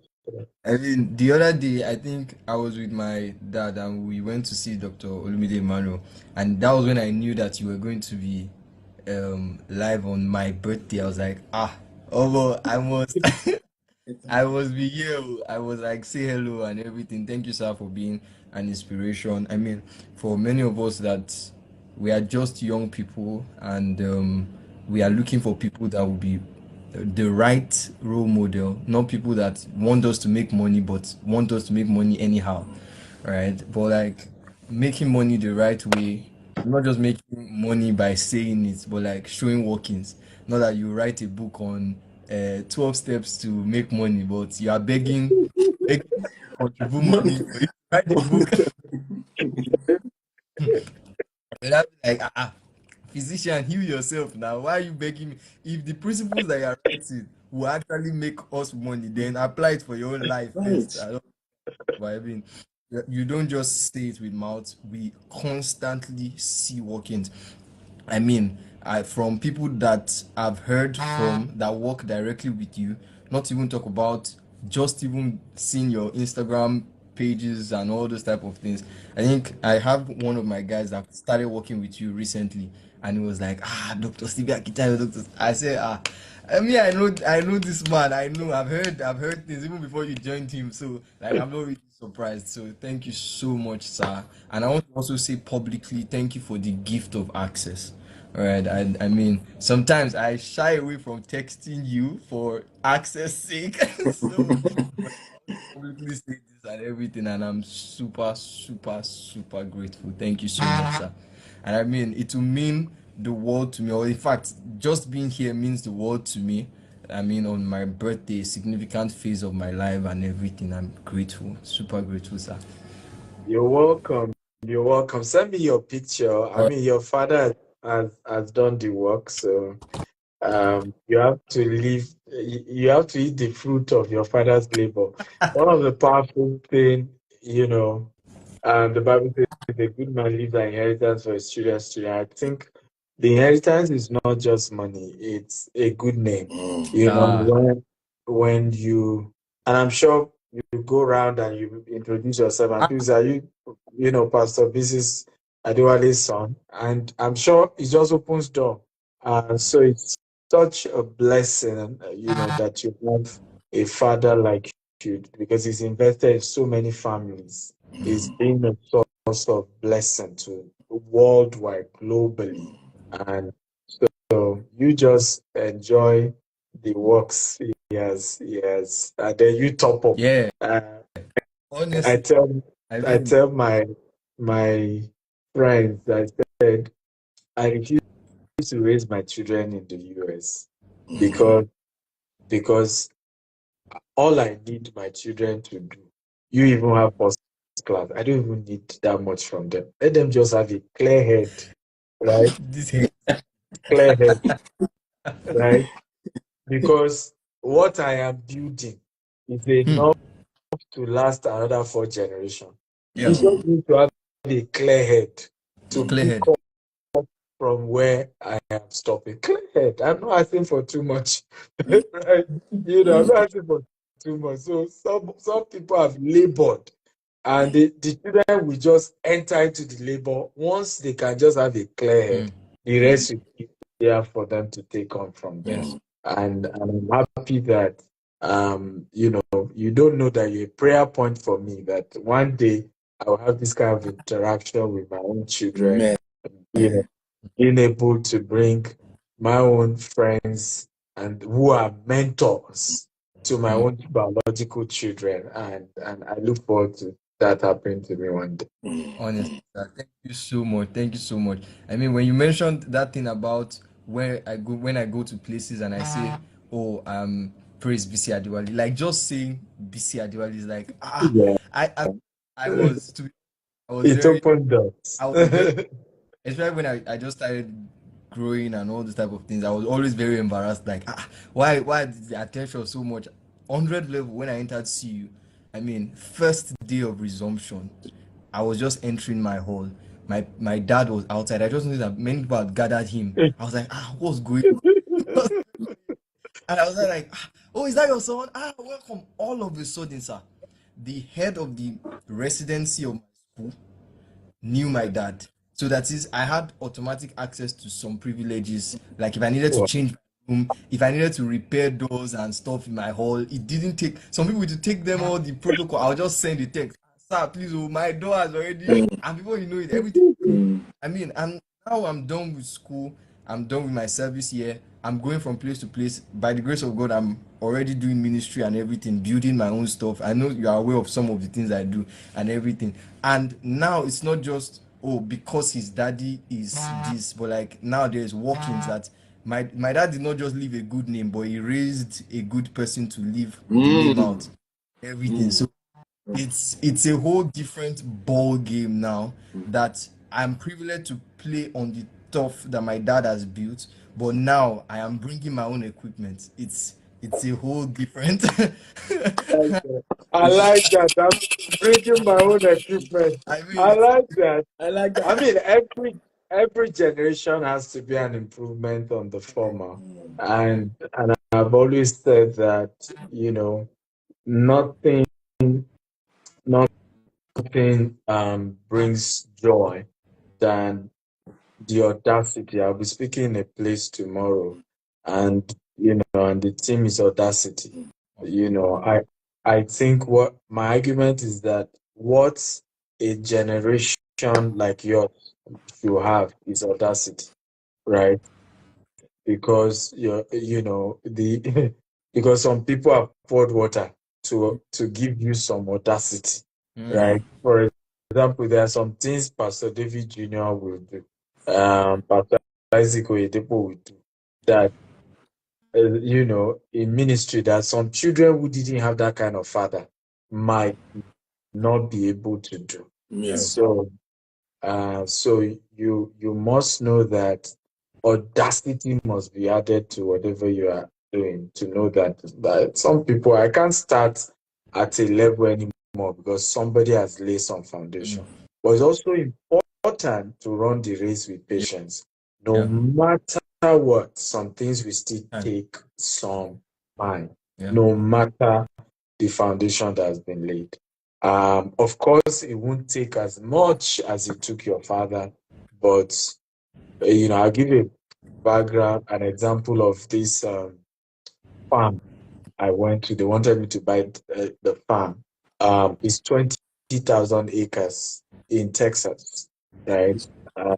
I mean, the other day, I think I was with my dad and we went to see Dr. Olumide Emmanuel, and that was when I knew that you were going to be live on my birthday. I was like, although I must, I was be here. I was like, say hello and everything. Thank you, sir, for being an inspiration. I mean, for many of us that we are just young people and we are looking for people that will be the right role model, not people that want us to make money but want us to make money anyhow, right? But like making money the right way, not just making money by saying it, but like showing workings. Not that you write a book on 12 steps to make money, but you are begging to contribute Money. money for you to write a book. And I'll be like, physician, heal yourself now. Why are you begging me? If the principles that you are writing will actually make us money, then apply it for your own life first. Right. I don't, but I mean, you don't just say it with mouth. We constantly see workings. I mean, from people that I've heard from that work directly with you, not even talk about just even seeing your Instagram pages and all those type of things. I think I have one of my guys that started working with you recently, and he was like, Dr. Stevie Akintayo, Doctor. I said, I mean, I know this man. I know, I've heard things even before you joined him. So, like, I'm not really surprised. So, thank you so much, sir. And I want to also say publicly, thank you for the gift of access. All right. I mean, sometimes I shy away from texting you for access sake. So, but I want to publicly say this and everything, and I'm super, super, super grateful. Thank you so much, sir. And I mean, it will mean the world to me, or in fact, just being here means the world to me. I mean, on my birthday, significant phase of my life and everything. I'm grateful, super grateful, sir. You're welcome. You're welcome. Send me your picture. I All mean, your father has done the work, so you have to live. You have to eat the fruit of your father's labor. One of the powerful thing, the Bible says the good man leaves an inheritance for his children's children. I think the inheritance is not just money; it's a good name. Mm. You know, right. when you, and I'm sure you go around and you introduce yourself and people say, "Are you, Pastor Bisi Adewale's son?" And I'm sure it just opens door. So it's such a blessing, that you have a father like because he's invested in so many families. He's been a source of blessing to worldwide, globally. And so you just enjoy the works and then you top up. Yeah, Uh, I honestly, tell I I mean, tell my friends, I said I refuse to raise my children in the US because because all I need my children to do, you even have first class. I don't even need that much from them. Let them just have a clear head, right? this hate. Clear head, right? Because what I am building is Hmm. enough to last another 4 generations. Yeah, You just need to have a clear head to clear pick head. up from where I am stopping. Clear head. I'm not asking for too much, right? I'm not asking for too much. So some people have labored, and the children will just enter into the labor once they can just have a clear head. The rest will be there for them to take on from there. Yes. And I'm happy that you don't know that you're a prayer point for me, that one day I'll have this kind of interaction with my own children, Amen. being able to bring my own friends and who are mentors to my own biological children, and I look forward to that happening to me one day. Honestly, sir, thank you so much. Thank you so much. I mean, when you mentioned that thing about when I go to places and I say, "Oh, praise Bisi Adewale," like just saying Bisi Adewale is like, Yeah, I was to be, I was it very, opened doors. I was very, especially when I just started growing and all these type of things. I was always very embarrassed. Like, why is the attention so much? 100 level when I entered CU, I mean, first day of resumption, I was just entering my hall. My dad was outside. I just noticed that many people had gathered him. I was like, what's going on? And I was like, oh, is that your son? Welcome. All of a sudden, sir, the head of the residency of my school knew my dad. So that is, I had automatic access to some privileges. Like if I needed to Wow. change my room, if I needed to repair doors and stuff in my hall, it didn't take some people to take them all the protocol. I'll just send the text, sir, please, oh, my door has already, and before you know it, everything. I mean, and now I'm done with school. I'm done with my service here. I'm going from place to place. By the grace of God, I'm already doing ministry and everything, building my own stuff. I know you are aware of some of the things I do and everything. And now it's not just, oh, because his daddy is this, but like now there's workings that my dad did not just leave a good name, but he raised a good person to leave the name out. Everything. So it's a whole different ball game now that I'm privileged to play on the stuff that my dad has built, but now I am bringing my own equipment. It's a whole different. I like that. I'm bringing my own equipment. I mean, I like that. I like I that. mean, every generation has to be an improvement on the former, and I've always said that nothing nothing brings joy than the audacity. I'll be speaking in a place tomorrow, and and the theme is audacity. I think what my argument is that what a generation like yours should have is audacity, right? Because the because some people have poured water to give you some audacity, right? For example, there are some things Pastor David Jr. will do, Pastor Isaac Oyedepo will do, that in ministry, that some children who didn't have that kind of father might not be able to do. Yeah. So you must know that audacity must be added to whatever you are doing, to know that some people, I can't start at a level anymore because somebody has laid some foundation. But it's also important to run the race with patience. No Yeah, matter what, some things will still yeah, take some time, yeah. no matter the foundation that has been laid. Of course, it won't take as much as it took your father, but I'll give you an example of this farm I went to. They wanted me to buy the farm. It's 20,000 acres in Texas, right? Uh,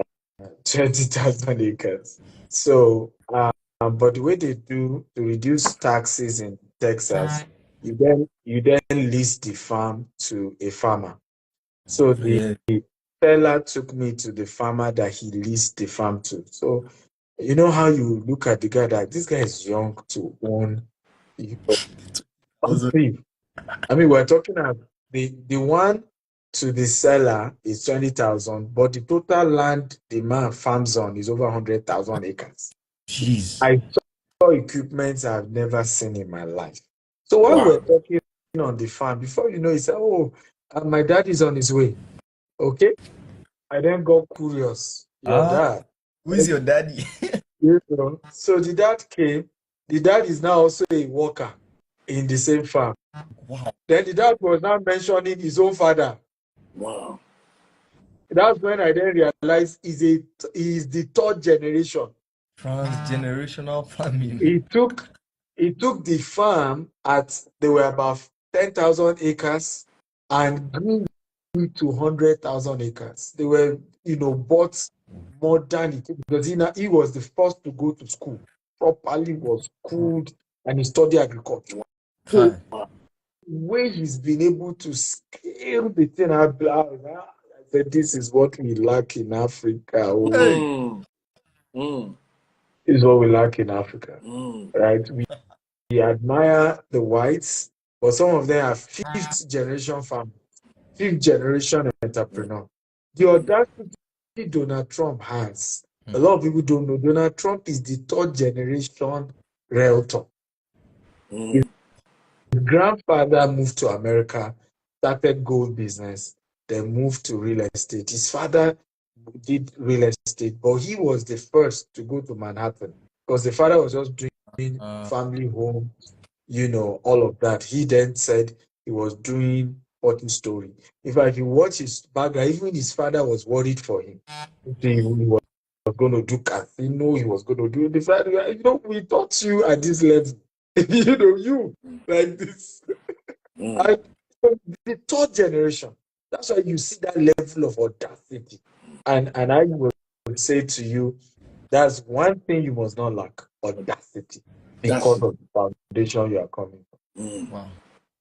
20,000 acres. So, but the way they do to reduce taxes in Texas, you then lease the farm to a farmer. So the Yeah. seller took me to the farmer that he leased the farm to. So you know how you look at the guy that this guy is young to own. Also, I mean, we're talking about the one to the seller is 20,000, but the total land the man farms on is over 100,000 acres. jeez. I saw equipment I've never seen in my life. So while we're Wow. talking on the farm, before you know, he said, "Oh, my dad is on his way." Okay, I then got curious. Your Ah, dad, who is your daddy? you know? So the dad came. The dad is now also a worker in the same farm. Wow. Then the dad was now mentioning his own father. Wow. That's when I then realized he's the third generation. Transgenerational farming. He took he took the farm at they were about 10,000 acres and grew it to 100,000 acres. They were, bought modern equipment because he was the first to go to school properly, was schooled, and he studied agriculture. So Hi. way he's been able to scale the thing up, I said, this is what we lack in Africa. Oh, Hey. Mm. Mm. this is what we lack in Africa, Mm. right? We admire the whites, but some of them are fifth generation farmers, fifth generation entrepreneur. The audacity Donald Trump has, a lot of people don't know. Donald Trump is the third generation realtor. Mm. His grandfather moved to America, started gold business, then moved to real estate. His father did real estate, but he was the first to go to Manhattan because the father was just doing Uh, family home, all of that. He then said he was doing 40 story. In fact, if you watch his background, even his father was worried for him. He was going to do casino, he was going to do the father, we taught you at this level. You like this. Mm. I, the third generation. That's why you see that level of audacity. And I would say to you, that's one thing you must not lack, audacity, That's because it. of the foundation you are coming Mm. wow.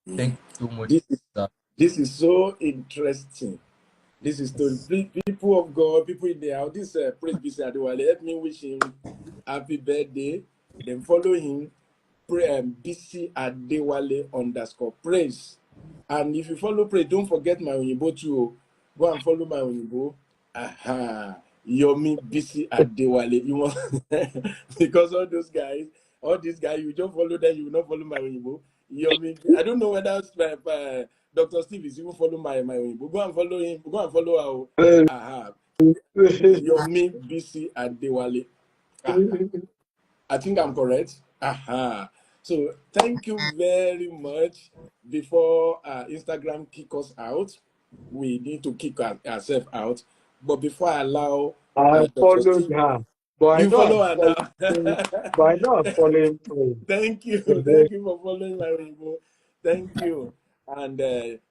Mm. Thank you so much, This is sir. this is so interesting. This is story. People of God, people in the house. This praise Bisi Adewale. Help me wish him happy birthday. Then follow him. Pray Bisi Adewale underscore praise. And if you follow praise, don't forget my Oyinbo too. Oh. Go and follow my Oyinbo. Aha. Yomi Bisi Adewale. You want because all these guys, you just follow them, you will not follow my Oyinbo. Yomi, I don't know whether Dr. Steve is even follow my Oyinbo. Go and follow him. Go and follow from. our aha. Yomi Bisi Adewale. Ah, I think I'm correct. Aha. So thank you very much. Before Instagram kick us out, we need to kick ourselves out. But before I allow I Dr. followed Steve, her, but I you know I'm follow her now. following, but I know I'm following Thank you. praise. Thank you for following my Igbo. Thank you. And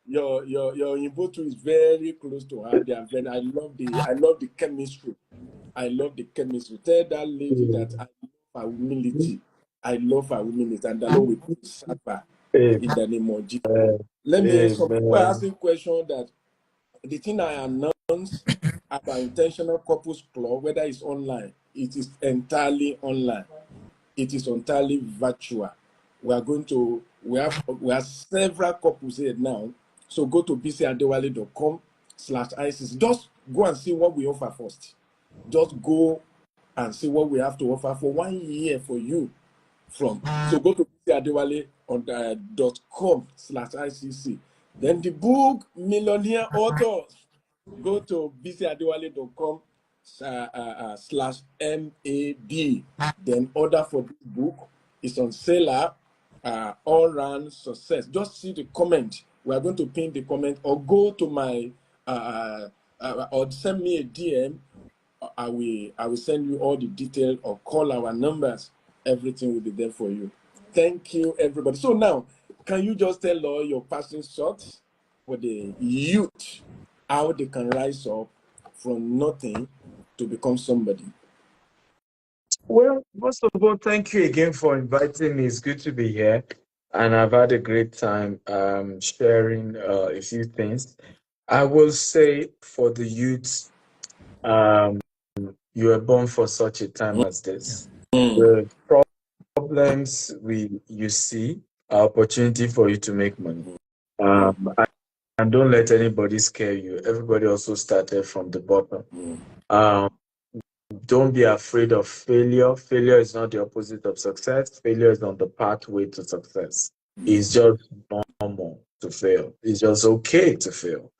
your Igbo too is very close to her. They are very, I love the chemistry. I love the chemistry. Tell that lady that I love her humility. I love her humility, and the Lord will preserve her in the name of Jesus. Let me. Some people are Amen. asking question that the thing I announced about intentional couples club, whether it's online, it is entirely online. It is entirely virtual. We have several couples here now. So go to bcadewale.com/ICC. Just go and see what we offer first. Just go and see what we have to offer for 1 year for you from. So go to bcadewale on .com/ICC. Then the book Millionaire Authors. Go to bcadewale.com /MAB. Then order for this book. It's on seller, all round success. Just see the comment. We are going to pin the comment or go to my or send me a DM. I will send you all the detail or call our numbers. Everything will be there for you. Thank you, everybody. So now, can you just tell all your passing shots for the youth, how they can rise up from nothing to become somebody? Well, first of all, thank you again for inviting me. It's good to be here, and I've had a great time sharing a few things. I will say for the youth, um, you were born for such a time as this. Mm, The problems you see are opportunity for you to make money. mm, Um, and don't let anybody scare you. Everybody also started from the bottom. mm, Um, don't be afraid of failure. Failure is not the opposite of success. Failure is on the pathway to success. It's just normal to fail. It's just okay to fail.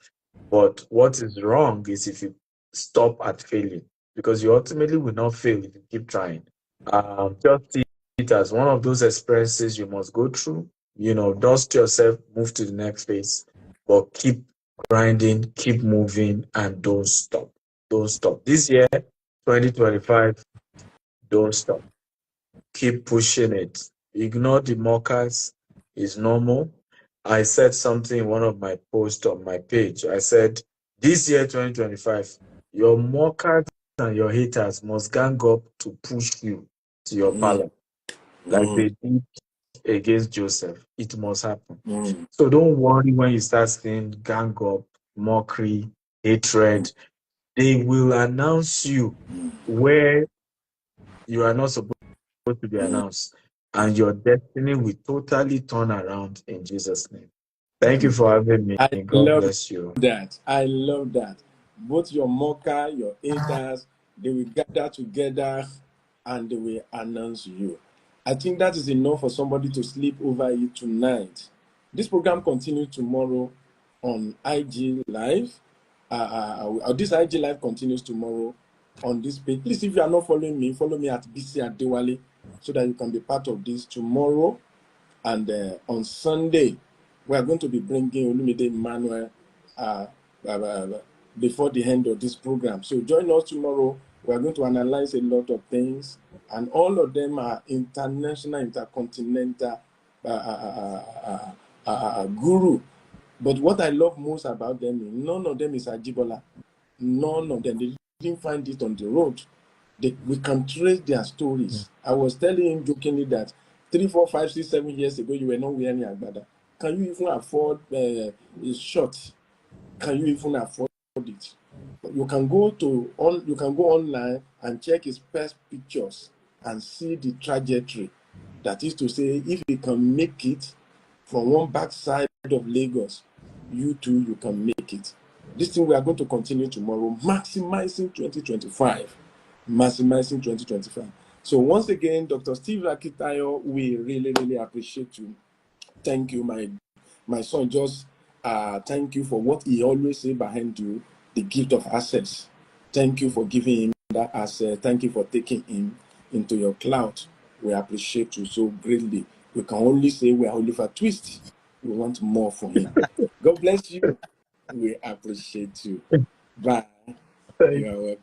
But what is wrong is if you stop at failing, because you ultimately will not fail if you keep trying. Just see it as one of those experiences you must go through. Dust yourself, move to the next phase, but keep grinding, keep moving, and don't stop. Don't stop. This year, 2025, don't stop. Keep pushing it. Ignore the mockers. It's normal. I said something in one of my posts on my page. I said, this year, 2025, your mockers and your haters must gang up to push you to your mm, palace, like mm, they did against Joseph. It must happen. mm, So don't worry when you start seeing gang up, mockery, hatred. They will announce you where you are not supposed to be mm. announced, and your destiny will totally turn around in Jesus' name. Thank you for having me. I God love bless you. that. I love that. Both your mocker, your haters, they will gather together and they will announce you. I think that is enough for somebody to sleep over it tonight. This program continues tomorrow on IG Live. This IG Live continues tomorrow on this page. Please, if you are not following me, follow me at Bisi Adewale so that you can be part of this tomorrow. And on Sunday, we are going to be bringing Olumide Emmanuel uh, before the end of this program. So join us tomorrow. We are going to analyze a lot of things, and all of them are international, intercontinental guru. But what I love most about them is none of them is Ajibola. None of them. They didn't find it on the road. We can trace their stories. I was telling him jokingly that 3, 4, 5, 6, 7 years ago, you were not wearing agbada. Can you even afford a shirt? Can you even afford it? You can go online and check his past pictures and see the trajectory. That is to say, if you can make it from one backside of Lagos, you too, you can make it. This thing we are going to continue tomorrow, maximizing 2025. Maximizing 2025. So once again, Dr. Steve Akintayo, we really, really appreciate you. Thank you, my son. Just thank you for what he always say behind you, the gift of access. Thank you for giving him that access. Thank you for taking him into your cloud. We appreciate you so greatly. We can only say we are Oliver Twist. We want more from him. God bless you. We appreciate you. Bye. Thank You are welcome.